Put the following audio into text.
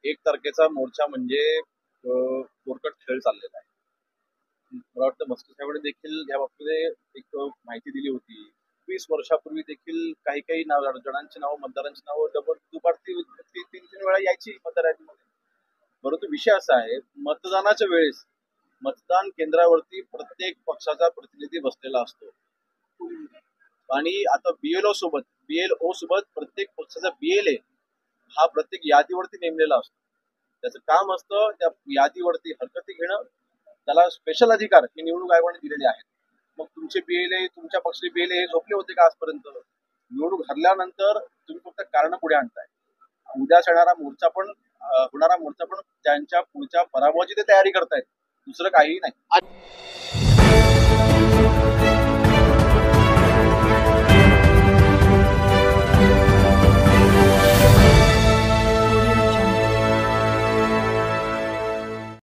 1 तारखेचा मोर्चा म्हणजे कोर्कट खेळ चाललेला आहे. मला वाटतं मस्के साहेबांनी देखील या बाबतीमध्ये एक माहिती दिली होती. 20 वर्षापूर्वी देखील काही जणांची नावं, मतदारांची नावं दुपारची 3-3 वेळा यायची मतदार यादीमध्ये. परंतु विषय असा आहे, मतदानाच्या वेळेस मतदान केंद्रावरती प्रत्येक पक्षाचा प्रतिनिधी बसलेला असतो आणि आता बीएलओ सोबत प्रत्येक पक्षाचा बीएलए हा प्रत्येक यादीवरती नेमलेला असतो. त्याचं काम असतं त्या यादीवरती हरकती घेणं. त्याला स्पेशल अधिकार हे निवडणूक आयोगाने दिलेले आहेत. मग तुमचे बीएलए, तुमच्या पक्षाचे बीएलए हे झोपले होते का आजपर्यंत? निवडणूक हरल्यानंतर तुम्ही फक्त कारण पुढे आणताय. उद्याच होणारा मोर्चा पण त्यांच्या पुढच्या पराभवाची ते तयारी करतायत, दुसरं काहीही नाही.